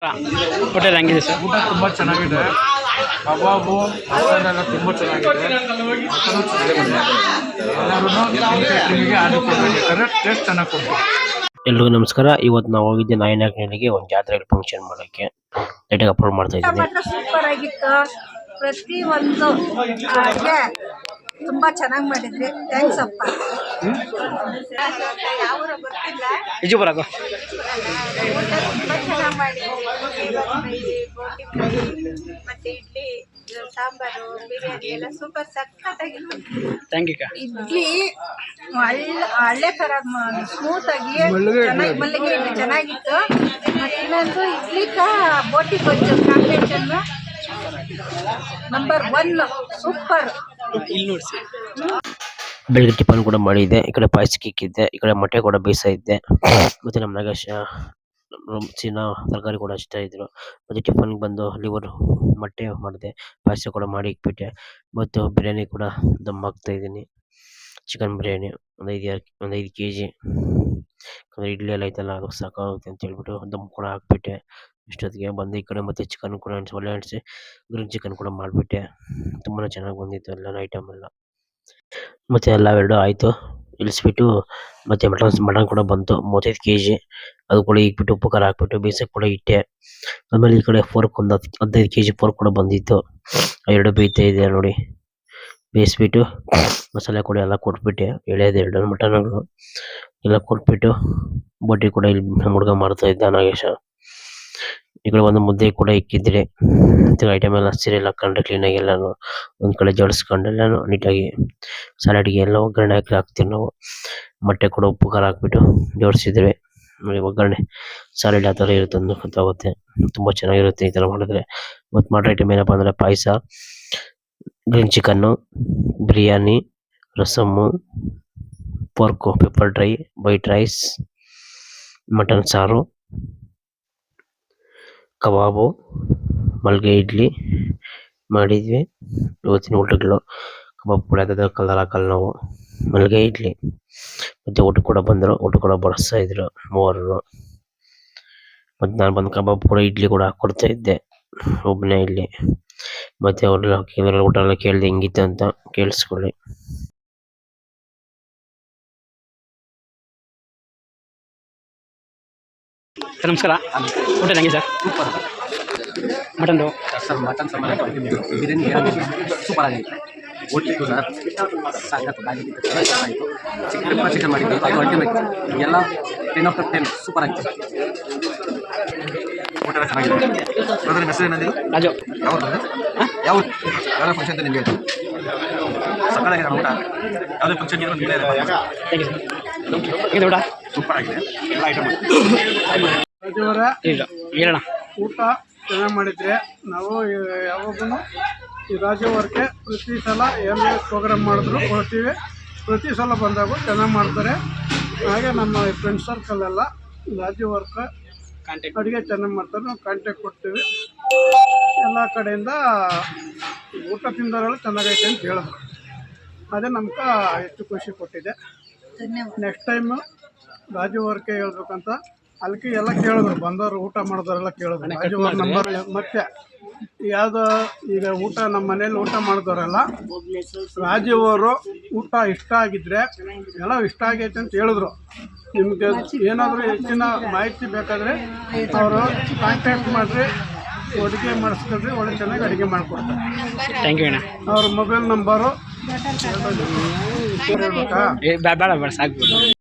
Hotel ಹೆಂಗಿದೆ sir? ಊಟ ತುಂಬ ಚೆನ್ನಾಗಿದೆ. ಕಬಾಬು ಮಸಾಲೆಲ್ಲ ತುಂಬ ಚೆನ್ನಾಗಿದೆ. ನಿಮಗೆ ಆದಕ್ಕೆ ಟೇಸ್ಟ್ ಚೆನ್ನಾಗಿ ಕೊಡ್ತೀವಿ. ಎಲ್ರಿಗೂ ನಮಸ್ಕಾರ. ಇವತ್ತು ನಾವು ಹೋಗಿದ್ದೆ ನಾಯನಾಕ್ನಳ್ಳಿಗೆ ಒಂದು ಜಾತ್ರೆಯಲ್ಲಿ ಫಂಕ್ಷನ್ ಮಾಡೋಕ್ಕೆ. ಲೈಟಾಗಿ ಅಪ್ಲೋಡ್ ಮಾಡ್ತಾ ಇದ್ದೀನಿ. ಸೂಪರ್ ಆಗಿತ್ತು. ಪ್ರತಿ ಒಂದು ಅಡುಗೆ ತುಂಬಾ ಚೆನ್ನಾಗಿ ಮಾಡಿದ್ರಿ. ಥ್ಯಾಂಕ್ಸ್ ಅಪ್ಪ. ನಿಜ ಬರಾಕ ತುಂಬಾ ಚೆನ್ನಾಗಿ ಮಾಡಿದ್ರಿ. ಮತ್ತೆ ಇಡ್ಲಿ, ಸಾಂಬಾರು, ಬಿರಿಯಾನಿ ಎಲ್ಲ ಸೂಪರ್ ಸಖತ್ತಾಗಿತ್ತು. Thank you. ಇಡ್ಲಿ ಹಳ್ಳೆ ತರ ಸ್ಮೂತ್ ಆಗಿ ಮಲ್ಲಿಗೆ ಇಡ್ಲಿ ಚೆನ್ನಾಗಿತ್ತು. ಮತ್ತೆ ಇನ್ನೊಂದು ಇಡ್ಲಿಕ ಬೋಟಿ ಗೊಜ್ಜು ಕಾಂಬಿನೇಷನ್ ನಂಬರ್ 1 ಸೂಪರ್. ಬೆಳಿಗ್ಗೆ ಟಿಫನ್ ಕೂಡ ಮಾಡಿದ್ದೆ. ಈ ಕಡೆ ಪಾಯಸಕ್ಕೆ ಇಕ್ಕಿದ್ದೆ, ಈ ಕಡೆ ಮೊಟ್ಟೆ ಕೂಡ ಬೇಯಿಸಿದ್ದೆ. ಮತ್ತೆ ನಮ್ಮ ನಾಗೇಶ ತರಕಾರಿ ಕೂಡ ಹಚ್ತಾ ಇದ್ರು. ಮತ್ತೆ ಟಿಫನ್ಗೆ ಬಂದು ಲಿವರ್ ಮೊಟ್ಟೆ ಮಾಡಿದೆ, ಪಾಯಸ ಕೂಡ ಮಾಡಿ ಇಕ್ಬಿಟ್ಟೆ. ಮತ್ತು ಬಿರಿಯಾನಿ ಕೂಡ ದಮ್ ಹಾಕ್ತಾ ಇದ್ದೀನಿ. ಚಿಕನ್ ಬಿರಿಯಾನಿ ಒಂದು 5 kg. ಇಡ್ಲಿ ಎಲ್ಲ ಐತಲ್ಲ ಅದು ಸಾಕಾಗುತ್ತೆ ಅಂತ ಹೇಳ್ಬಿಟ್ಟು ದಮ್ ಕೂಡ ಹಾಕ್ಬಿಟ್ಟೆ. ಇಷ್ಟೊತ್ತಿಗೆ ಬಂದು ಈ ಕಡೆ ಮತ್ತೆ ಚಿಕನ್ ಕೂಡ ಒಳ್ಳೆ ಅಣಿಸಿ ಗ್ರೀನ್ ಚಿಕನ್ ಕೂಡ ಮಾಡಿಬಿಟ್ಟೆ. ತುಂಬಾ ಚೆನ್ನಾಗಿ ಬಂದಿತ್ತು ಎಲ್ಲ ಐಟಮ್ ಎಲ್ಲ. ಮತ್ತೆ ಎಲ್ಲ ಎರಡು ಆಯಿತು. ಇಳಿಸ್ಬಿಟ್ಟು ಮತ್ತೆ ಮಟನ್ ಕೂಡ ಬಂತು 35 kg. ಅದು ಕೂಡ ಇಕ್ಬಿಟ್ಟು ಉಪ್ಪು ಖಾರ ಹಾಕ್ಬಿಟ್ಟು ಬೇಯಿಸಕ್ಕೆ ಕೂಡ ಇಟ್ಟೆ. ಆಮೇಲೆ ಈ ಕಡೆ ಫೋರ್ಕ್ ಒಂದು 15 kg ಫೋರ್ಕ್ ಕೂಡ ಬಂದಿತ್ತು. ಎರಡು ಬೇಯ್ತಾ ಇದೆ ನೋಡಿ. ಬೇಯಿಸ್ಬಿಟ್ಟು ಮಸಾಲೆ ಕೂಡ ಎಲ್ಲ ಕೊಟ್ಬಿಟ್ಟೆ. ಎಳೆದೆರಡು ಮಟನ್ಗಳು ಎಲ್ಲ ಕೊಟ್ಬಿಟ್ಟು ಬೋಟಿ ಕೂಡ ಇಲ್ಲಿ ಹುಡುಗ ಮಾಡ್ತಾ ಇದ್ದ ನಾಗೇಶ. ಈ ಕಡೆ ಒಂದು ಮುದ್ದೆ ಕೂಡ ಇಕ್ಕಿದ್ರೆ ಐಟಮ್ ಎಲ್ಲ ಸೀರಿಯಲ್ ಹಾಕೊಂಡ್ರೆ ಕ್ಲೀನಾಗಿ ಎಲ್ಲಾನು ಒಂದ್ ಕಡೆ ಜೋಡಿಸ್ಕೊಂಡು ಎಲ್ಲಾನು ನೀಟಾಗಿ ಸಲಾಡ್ಗೆ ಎಲ್ಲ ಒಗ್ಗರಣೆ ಹಾಕ್ತಿವಿ ನಾವು. ಮೊಟ್ಟೆ ಕೂಡ ಉಪ್ಪು ಖಾರ ಹಾಕ್ಬಿಟ್ಟು ಜೋಡಿಸಿದ್ರೆ ಒಗ್ಗರಣೆ ಸಾಲಡ್ ಆ ಥರ ಇರುತ್ತೆ ಅಂತ ಗೊತ್ತಾಗುತ್ತೆ. ತುಂಬ ಚೆನ್ನಾಗಿರುತ್ತೆ ಈ ಥರ ಮಾಡಿದ್ರೆ. ಮತ್ತು ಮಾಡೋ ಐಟಮ್ ಏನಪ್ಪ ಅಂದರೆ ಪಾಯಸ, green chicken, biryani, rasam, pork, pepper dry, white rice, mutton ಸಾರು, ಕಬಾಬು, ಮಲ್ಲಿಗೆ ಇಡ್ಲಿ ಮಾಡಿದ್ವಿ. ಇವತ್ತಿನ ಊಟಗಳು ಕಬಾಬ್ ಕೂಡ ಕಲರ್ ಹಾಕಲ್ಲ ನಾವು. ಮಲ್ಲಿಗೆ ಇಡ್ಲಿ ಮತ್ತು ಊಟ ಕೂಡ ಬಂದರು. ಊಟ ಕೂಡ ಬಡಿಸ್ತಾ ಇದ್ರು ಮೂವರು. ಮತ್ತು ನಾನು ಬಂದು ಕಬಾಬ್ ಕೂಡ ಇಡ್ಲಿ ಕೂಡ ಹಾಕ್ಕೊಡ್ತಾ ಇದ್ದೆ ಒಬ್ಬನೇ ಇಲ್ಲಿ. ಮತ್ತು ಅವ್ರೆಲ್ಲ ಊಟ ಎಲ್ಲ ಕೇಳಿದೆ ಹೆಂಗಿತ್ತು ಅಂತ ಕೇಳಿಸ್ಕೊಳ್ಳಿ. ಸರ್ ನಮಸ್ಕಾರ. ಹೋಟೆಲ್ ಹೆಂಗಿದೆ ಸರ್? ಸೂಪರ್ ಮಟನ್ದು sir. Mutton sambar biryani super ಆಗಿತ್ತು. ಓಟಿತ್ತು ಸರ್ ಸಾಕಾಗಿತ್ತು. ಆಯಿತು. ಚಿಕನ್ ಮಾಡಿದ್ವಿ, ಅದು ಅಲ್ಟಿಮೇಟ್. ಎಲ್ಲ 10 out of 10 ಸೂಪರ್ ಆಗಿತ್ತು ಸರ್. ಊಟ ಚೆನ್ನಾಗಿದೆ. ಅದರ ಹೆಸರು ಏನಂದಿದ್ದು? ರಾಜು. ಯಾವ ಫಂಕ್ಷನ್ ಅಂತ ನಿಮಗೆ ಸಕ್ಕತ್ತಾಗಿದೆ ಊಟ. ಯಾವುದೇ ಫಂಕ್ಷನ್ ಇರೋ ನಿಮಗೆ ಥ್ಯಾಂಕ್ ಯು ಸರ್. ಹೇಗಿದೆ ಊಟ? ಸೂಪರ್ ಆಗಿದೆ. ಎಲ್ಲ ಐಟಮ್ ಇಲ್ಲ ಹೇಳೋಣ. ಊಟ ಚೆನ್ನಾಗಿ ಮಾಡಿದರೆ ನಾವು ಯಾವಾಗೂ ಈ ರಾಜ್ಯವರ್ಗೆ ಪ್ರತಿ ಸಲ ಏನು ಪ್ರೋಗ್ರಾಮ್ ಮಾಡಿದ್ರು ಕೊಡ್ತೀವಿ. ಪ್ರತಿ ಸಲ ಬಂದಾಗೂ ಚೆನ್ನಾಗಿ ಮಾಡ್ತಾರೆ. ಹಾಗೆ ನಮ್ಮ ಫ್ರೆಂಡ್ ಸರ್ಕಲೆಲ್ಲ ರಾಜ್ಯವರ್ಕ ಅಡುಗೆ ಚೆನ್ನಾಗಿ ಮಾಡ್ತಾರೆ. ನಾವು ಕಾಂಟ್ಯಾಕ್ಟ್ ಕೊಡ್ತೀವಿ. ಎಲ್ಲ ಕಡೆಯಿಂದ ಊಟ ತಿಂದವರೆಲ್ಲ ಚೆನ್ನಾಗೈತೆ ಅಂತ ಹೇಳಿದ್ರು. ಅದೇ ನಮ್ಗೆ ಹೆಚ್ಚು ಖುಷಿ ಕೊಟ್ಟಿದೆ. ನೆಕ್ಸ್ಟ್ ಟೈಮು ರಾಜ್ಯವರ್ಗೆ ಹೇಳ್ಬೇಕಂತ ಅಲ್ಲಿಗೆ ಎಲ್ಲ ಕೇಳಿದ್ರು. ಬಂದವರು ಊಟ ಮಾಡಿದವರೆಲ್ಲ ಕೇಳಿದ್ರು ರಾಜವರ್ ನಂಬರ್. ಮತ್ತೆ ಯಾವುದೋ ಈಗ ಊಟ ನಮ್ಮ ಮನೇಲಿ ಊಟ ಮಾಡಿದವರೆಲ್ಲ ರಾಜವರು ಊಟ ಇಷ್ಟ ಆಗಿದ್ರೆ ಎಲ್ಲ ಇಷ್ಟ ಆಗೈತೆ ಅಂತ ಹೇಳಿದ್ರು. ನಿಮಗೆ ಏನಾದರೂ ಹೆಚ್ಚಿನ ಮಾಹಿತಿ ಬೇಕಾದರೆ ಅವರು ಕಾಂಟ್ಯಾಕ್ಟ್ ಮಾಡಿರಿ, ಅಡುಗೆ ಮಾಡಿಸ್ಕೊಳ್ರಿ. ಒಳ್ಳೆ ಚೆನ್ನಾಗಿ ಅಡುಗೆ ಮಾಡಿಕೊಡ್ತಾರೆ. ಥ್ಯಾಂಕ್ ಯು ಅಣ್ಣ. ಅವ್ರ ಮೊಬೈಲ್ ನಂಬರು ಬೇಡ ಸಾಕು.